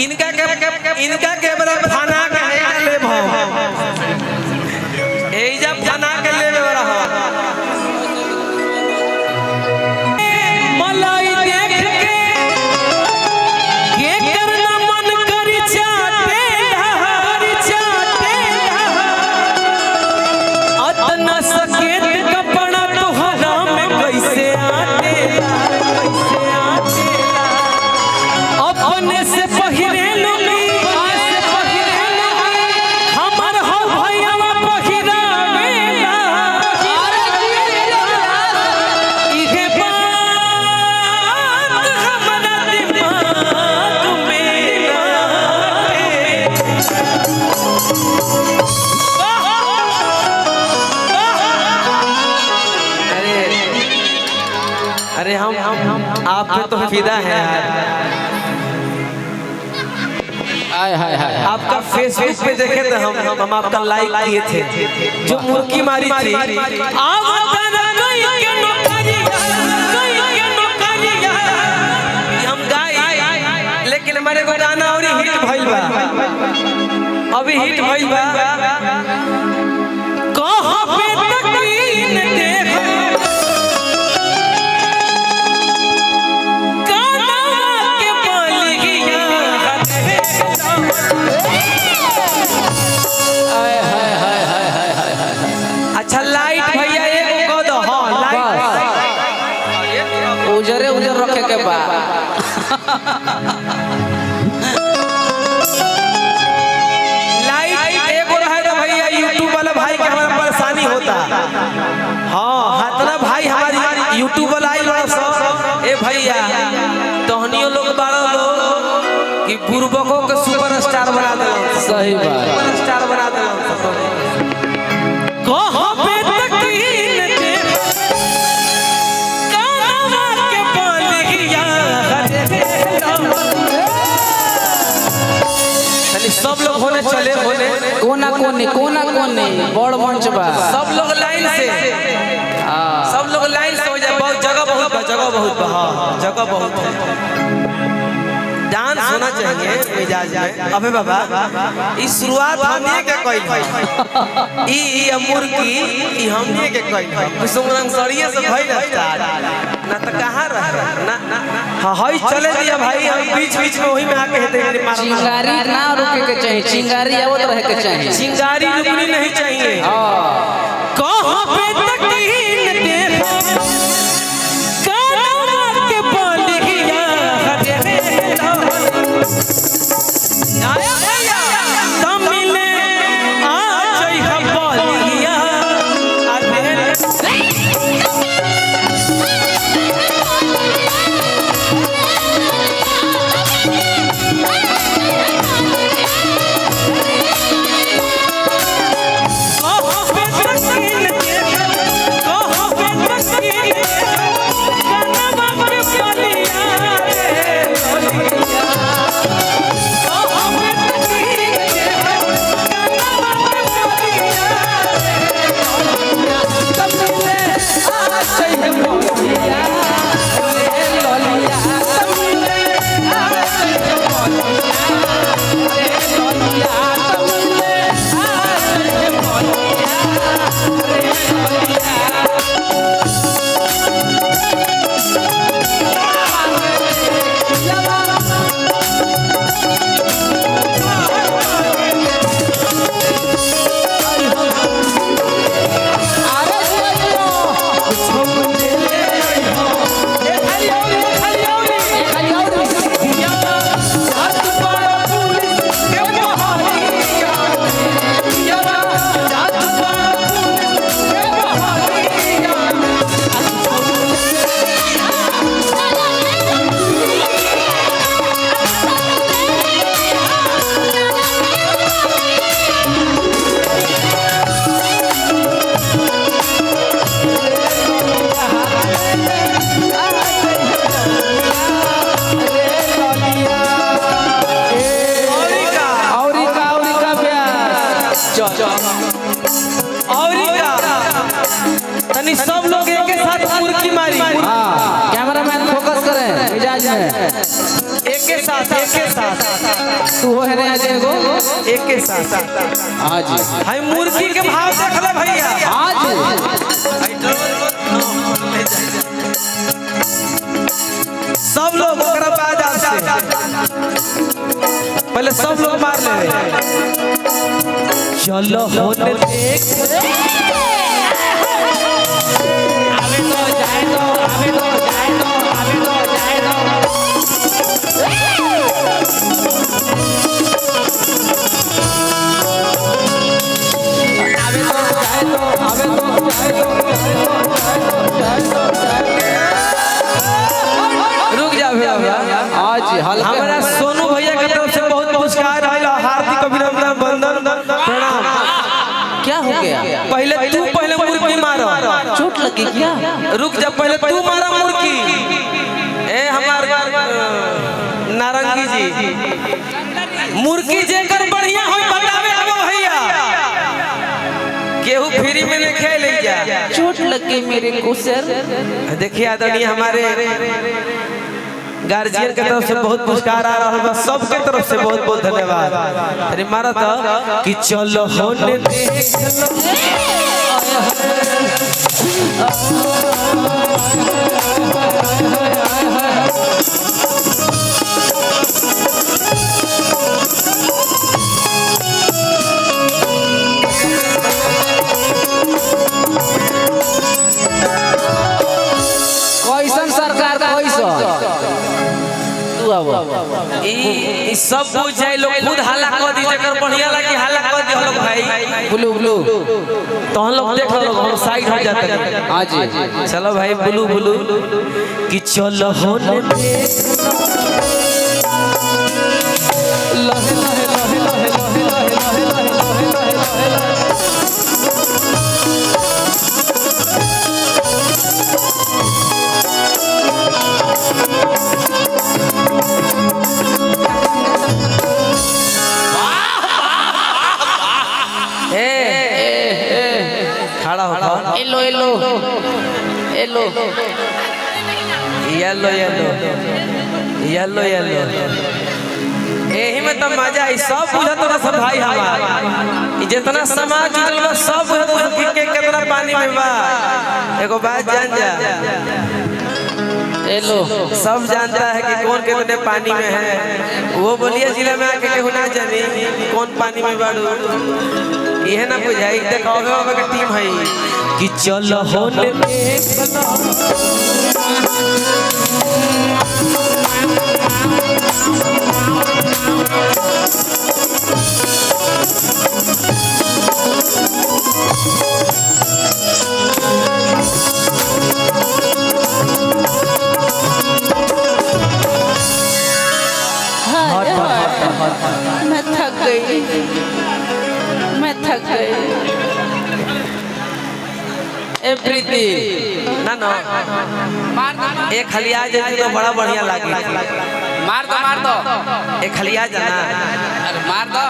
इनका के बड़ा खाना के ले भाव ए जब खाना के ले रहा मलाई देख के करना मन करी चाटे अतना सकेत कपड़ा तोहरा में कैसे आते अपने से पहिरे लुंगी हमर हो भैया पहिरावेला इहे बात हमरा दिमाग में अरे हम आप पे तो फिदा है यार। आपका फेसबुक पे देखे थे हम आपका लाइक किए थे जो मुर्गी मारी थी हम गाय लेकिन हमारे को गाना और हिट भइल बा अभी हिट भइल बा कहां पे तकीन देखो अच्छा लाइट भैया एगो कह दो हां लाइट उजरे उजर रखे के बा लाइट एगो रहे तो भैया यूट्यूब वाला भाई के हमारा परेशानी होता हां हाथना भाई हमारी यूट्यूब वाला आई ए भैया तोहनियो लोग बारो लोग कि पूर्वकों के सुपरस्टार बना दे सही बात सुपरस्टार बना दे कहां पे तकीन दे कानवा के बोलिया खाली सब लोग होने चले होने कोना कोने बड़ मंच बा सब लोग लाइन से सब लोग लाइन से हो जाए बहुत जगह बहुत बा हां जगह बहुत है डांस होना चाहिए मिजाज में अबे बाबा इस शुरुआत हमने के कोई ई मुर्गी ई हमने के कोई कुसुमरंग सड़िए से भई रहता ना त कहां रह ना हां हई चले दिया भाई हम बीच में वही में आके हेते मार चिंगारी ना रुके के चाहिए चिंगारी आवत रहे के चाहिए चिंगारी रुकनी नहीं चाहिए हां कहां पे तकीन देखो कानवा के बोलिया तमिले आ जई हम बोलिया तनी सब लोग एक साथ मुर्गी मारी। कैमरामैन फोकस करें मिजाज में। एक एक के साथ तू है रे आज एगो एक के साथ आज हाय मुर्गी के भाव देख ले भैया आज सब लोग ओकरा बाद से पहले सब लोग मार ले चलो होने देख आवे तो जाए दो आवे तो जाए दो आवे तो जाए दो रुक जा भैया आज हमारा सोनू भैया की तरफ से बहुत पुरस्कार आया हार्दिक अभिनंदन वंदन प्रणाम क्या हो गया पहले मुर्गी मारो चोट लगी क्या रुक जा पहले तू मारा मुर्गी ए हमार नारंगी जी मुर्गी जेकर बढ़िया होई बतावे आवे भैया केहू फ्री में नहीं खेल जा चोट लग गई मेरे को सर देखिए आदरणीय हमारे गार्जियन के तरफ से बहुत पुरस्कार आ रहा है सबके तरफ से बहुत बहुत धन्यवाद अरे मारा था कि चलो होने कैसन सरकार कैसन तू अब ई सब पूछ जाए लोग खुद हल्ला कर दी जकर बढ़िया लगी हल्ला कर दी लोग भाई ब्लू ब्लू तो हम लोग देख लो हम साइड हो जाते हैं आज चलो भाई ब्लू ब्लू कि चलो होने लहे लहे लहे लहे लहे लहे लहे खड़ा हो yellow yellow yellow yellow yellow yellow yellow यही में तो मजा है सब बुझत रह सब भाई हमार जितना समाज जुटल बा सब बुझत रह कि के कितना पानी में बा एगो बात जान जा येलो सब जानता है कि कौन कितने पानी में है वो बलिया जिला में आके केहू ना जानी कौन पानी में बाड़ू यह ना बुझाई देखो बाबा का टीम है कि चलो होने मैं थक गई ए प्रीति ना ना मार दो एक खलिया जाए तो बड़ा बढ़िया लागे मार दो एक खलिया जाना अरे मार दो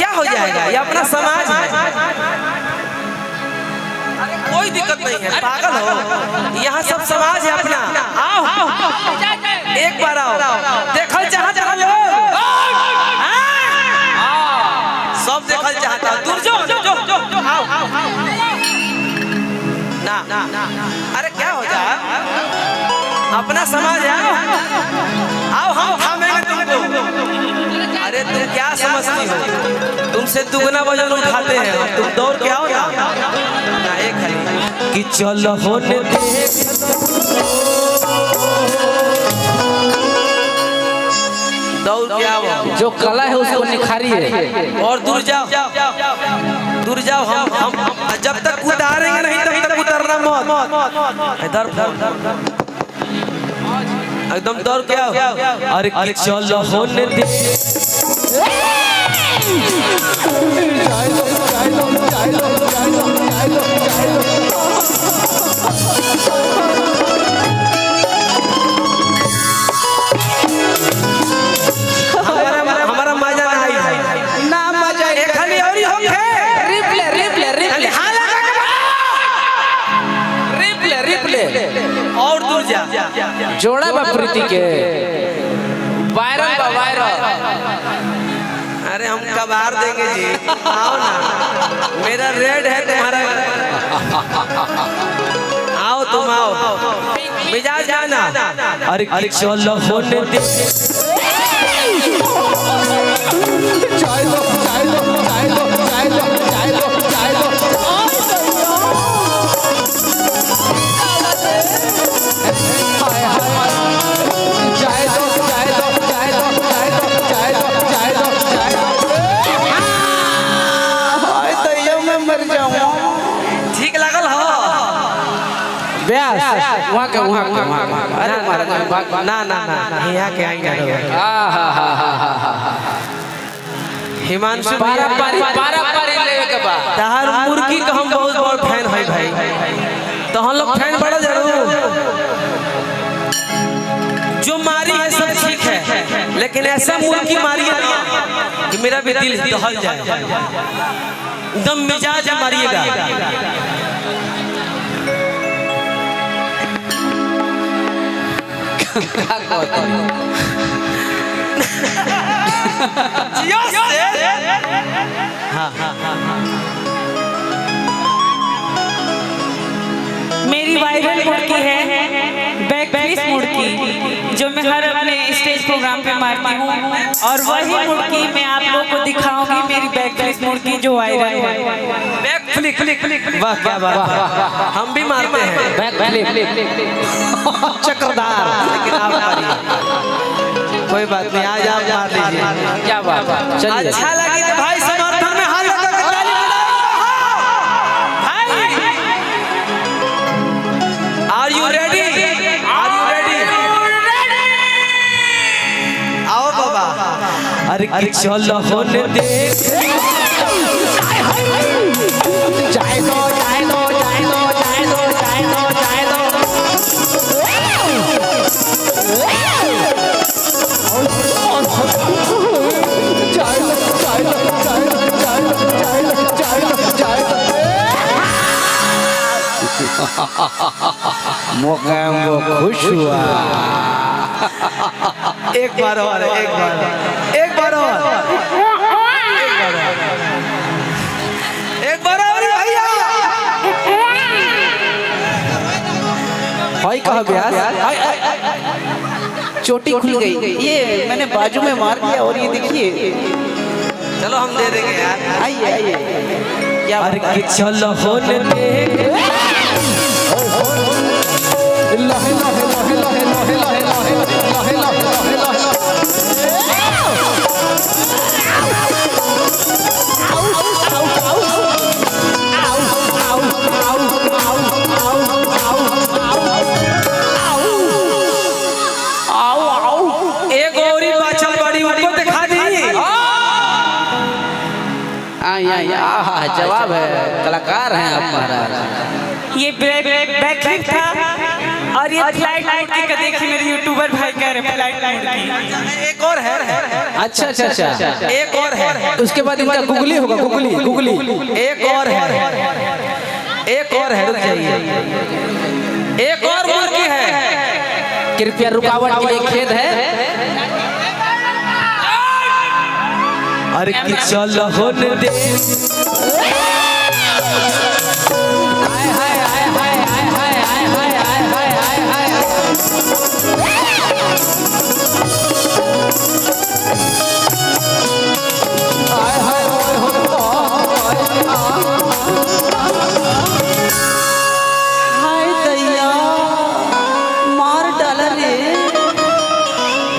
क्या हो जाएगा ये अपना समाज है कोई दिक्कत नहीं है पागल हो यहाँ सब समाज है अपना आओ एक बार आओ देखल जहाँ जहाँ लोग सब देखल चाहता दूर जो आओ ना अरे क्या हो जा अपना समाज है आओ हम थामेंगे तुमको अरे तुम क्या समझती हो तुमसे दुगना वजन उठाते हैं तुम दौड़ के आओ ना एक है कि चलो होने दौड़ के आओ जो कला है उसको निखारिए और दूर जाओ हम जब तक उतारेंगे नहीं तब तक उतरना मत इधर एकदम दौड़ के आओ अरे कि चलो होने दे हमारा मजा ना आई ना मजा एक खाली और ही होंगे रिप्ले और दूर जा जोड़ा बा प्रीति के वायरल अरे हम कबार देंगे जी, आओ ना, मेरा रेड है तुम्हारा, आओ तुम आओ, मिजाज जाना। अरे चलो होने दे, चाय लो चाय लो चाय लो चाय लो चाय लो चाय लो हाय हाय चाय लो चाय लो चाय लो चाय लो चाय लो चाय लो चाय लो हाय तैयो मैं मर जाऊं। ठीक लगल हो व्यास वहां के अरे ना ना ना यहाँ के आई हिमांशु पारा पारी लेवे के बा तहार मुर्गी का हम बहुत बड़ फैन है भाई, तो हम लोग फैन बड़ा जरूर, जो मारी है सब ठीक है, लेकिन ऐसा मुर्गी मारिए ना कि मेरा भी दिल दहल जाए, एकदम मिजाज मारिएगा। मेरी वायरल मुर्गी है बैकफ्लिप मुर्गी, जो मैं हर अपने स्टेज प्रोग्राम पे मारती हूँ, और वही मुर्गी मैं आप लोगों को दिखाऊंगी, मेरी बैकफ्लिप मुर्गी जो वायरल है। बैकफ्लिप, वाह क्या बात है, हम भी मारते हैं बैकफ्लिप चक्रधार, लेकिन आप मारिए, कोई बात नहीं, आज आप मार लीजिए। क्या बात, चलिए अच्छा लगी तो भाई समर्थन में हाथ लगा के ताली बजाओ भाई। Are you ready? Are you ready? आओ बाबा। अरे चलो होने दे, चाय लो चाय लो चाय लो चाय लो चाय लो चाय लो मौका खुश हुआ। एक बार और, एक बार और, एक बार और, एक बार और भैया। भाई कहा ब्यास चोटी खुल गई, ये मैंने बाजू में मार दिया, और ये देखिए। चलो हम दे देंगे यार, आइए आइए। क्या अरे चलो होने दे, एक और ही पाछल बड़ी उनको दिखा दी। जवाब है, कलाकार हैं आप महाराज। ये बैकफ्लिप था, और ये फ्लाइट मुर्गी का देखिए, मेरे यूट्यूबर भाई कह रहे फ्लाइट मुर्गी। एक और है, अच्छा अच्छा अच्छा, एक और है, उसके बाद इनका गुगली होगा, गुगली गुगली। एक और है, एक और है, रुक जाइए, एक और मुर्गी है। कृपया रुकावट के लिए खेद है। अरे चलो होने दे,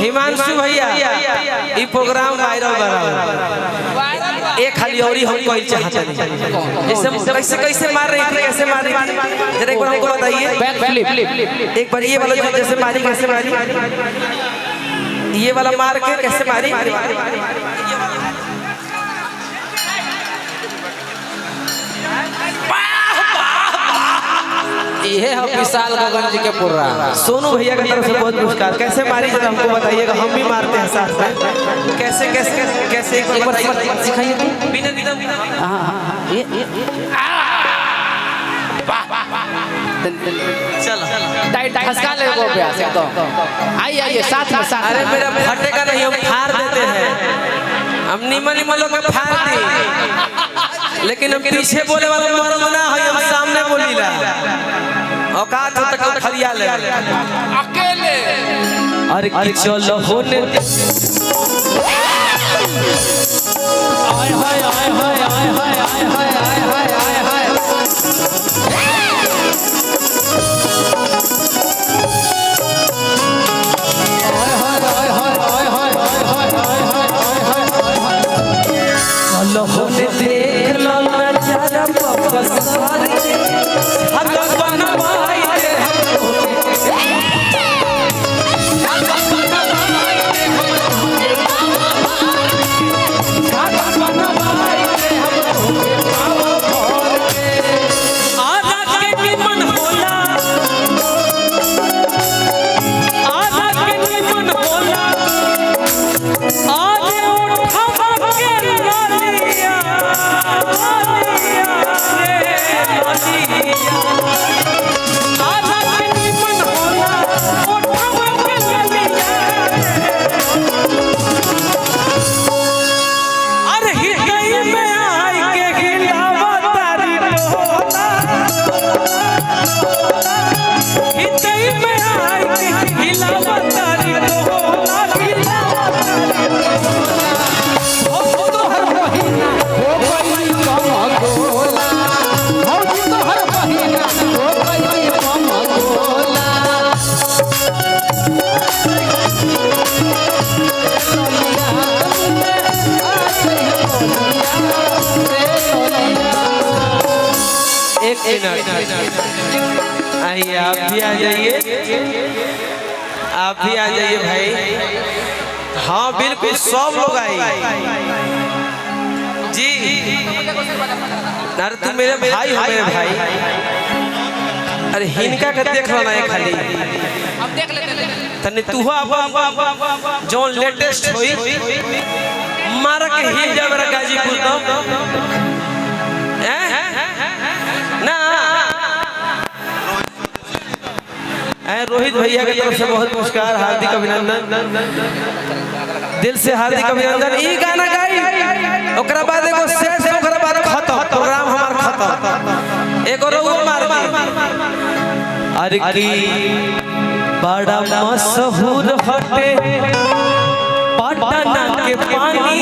हिमांशु भैया ये प्रोग्राम वायरल कर रहा है, एक खाली और ही हम कोई चाहते नहीं, जैसे कैसे कैसे मार रही थी, कैसे मार रही थी जरा एक बार हमको बताइए। बैकफ्लिप एक बार ये वाला जैसे मारी, कैसे मारी, ये वाला मार के कैसे मारी, ये है विशाल गगन जी के पूरा। सोनू भैया की तरफ से बहुत पुरस्कार। कैसे मारी जरा हमको बताइएगा, हम भी मारते हैं साथ में। कैसे कैसे कैसे एक बार सिखाइए तो। बिना बिना बिना ये चलो टाइट खसका ले को प्यास एकदम। आइए आइए साथ में साथ। अरे मेरा फटेगा नहीं, हम फाड़ देते हैं। हम निमन निमन लोग के फाड़ दी, लेकिन हम पीछे बोले वाला मर्द ना है, हम सामने बोलीला। औकात हो तक खरिया ले अकेले। अरे कि चलो होने आय हाय आय हाय आय हाय आय हाय आय हाय आय हाय होने देख लो नजारा वापस हाथ बनवाई दे आइए आप भी आ जाइए, आप भी आ जाइए भाई। हाँ बिल्कुल सब लोग आइए जी। अरे तुम मेरे भाई हो, मेरे भाई। अरे हिनका के देख लो ना खाली, तने तू जो लेटेस्ट होई मार के हिल जा मेरा गाजीपुर तो ना। रोहित भैया की तरफ से बहुत पुरस्कार, हार्दिक अभिनंदन, दिल से हार्दिक अभिनंदन। ई गाना गाई ओकरा बाद एगो शेष, ओकरा बाद खत्म प्रोग्राम हमार खत्म। एगो रउआ मार दी। अरे की बड़ा मशहूर हटे पटना के पानी,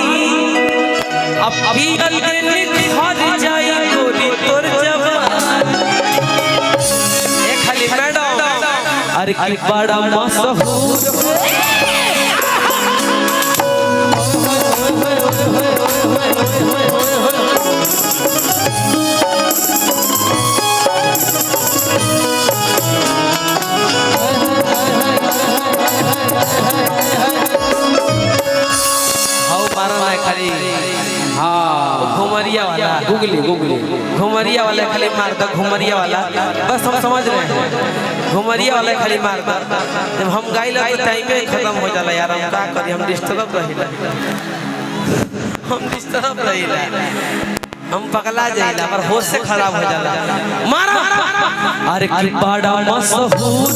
अब पियल के निखर जाई गोरी तोर जवानी। ए खाली मैडम अरे की बड़ा मशहूर खाली। हाँ घुमरिया वाला, घुमरिया वाला खाली मार दो, घुमरिया वाला बस हम समझ रहे हैं। घुमरिया वाला खाली मार दो, जब हम गाइला तो टाइम में खत्म हो जाला यार। हम का करी, हम डिस्टर्ब रहिला, हम पगला जाइला, पर होश से खराब हो जाला। मारो अरे की बड़ा मशहूर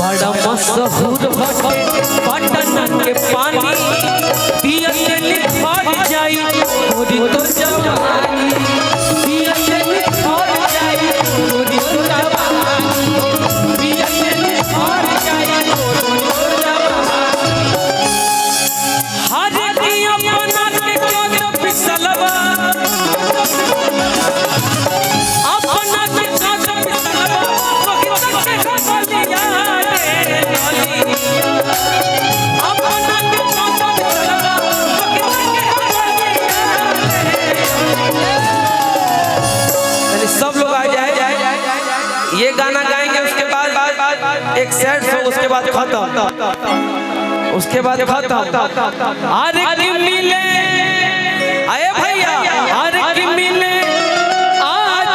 बड़ा मशहूर हटे पटना के पानी, पियल के निखर जाई गोरी तोर जवानी। पियल के निखर जाई गोरी तोर जवानी, पियल के निखर जाई गोरी तोर जवानी। हर की अपना के कोन पिसलवा, अपना के कोन पिसलवा सब लोग आ जाए। ये गाना गाएंगे, उसके बाद एक सैड सॉन्ग, उसके बाद खत्म, उसके बाद खत्म। अरे की मिले आए भैया, अरे की मिले आ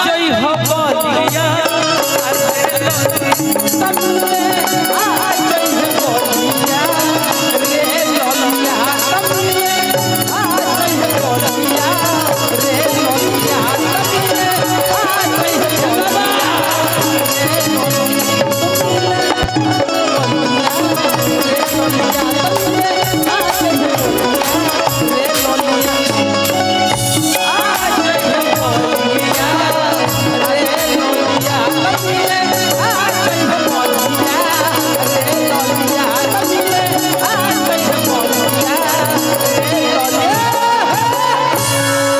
जाई हो बलिया।